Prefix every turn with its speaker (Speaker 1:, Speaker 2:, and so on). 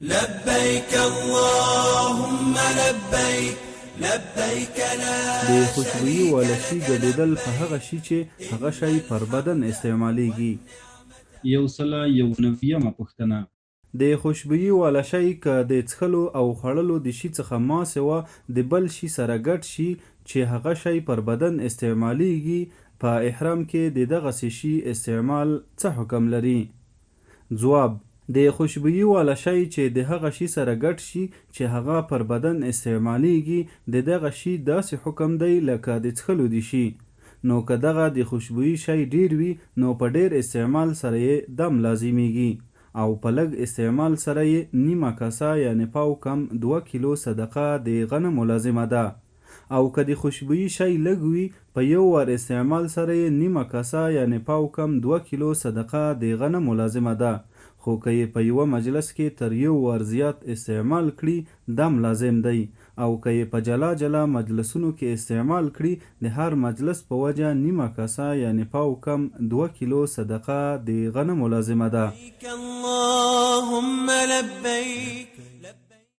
Speaker 1: لبيك اللهم لبيك لبيك لا
Speaker 2: د خوشبويي والشي ګډېدل په هغه شي چې هغه شی پر بدن استعمالیږي.
Speaker 3: یو سله یو نویمه پوښتنه:
Speaker 2: د خوشبويي والا شی که د څښلو او خوړلو د شي څخه ما سوا د بل شي سره ګډ شي چې هغه شی پر بدن استعمالیږي، په احرام کې د دغسې شي استعمال څه حکم لري؟ ځواب: د خوشبويي والا شی چې د هغه شي سره ګډ شي چې هغه پر بدن استعمالیږي، د دغه شي داسې حکم دی لکه د څښلو د شي. نو که دغه د خوشبويي شی ډیر وي نو په ډیر استعمال سره یې دم لازمیږي او په لږ استعمال سره یې نیمه کاسه یعنې پاو کم 2 کیلو صدقه د غنمو لازمه ده. او که د خوشبويي شی لږ وي په یو وار استعمال سره یې نیمه کاسه یعنې پاو کم 2 کیلو صدقه د غنمو لازمه ده. خو که یې په یوه مجلس کې تر یو وار زیات استعمال کړي دم لازم دی، او که یې په جلا جلا مجلسونو کې استعمال کړي د هر مجلس په وجه نیمه کاسه یعنې پاو کم 2 کیلو صدقه د غنمو لازمه ده.
Speaker 1: اللهم لبيك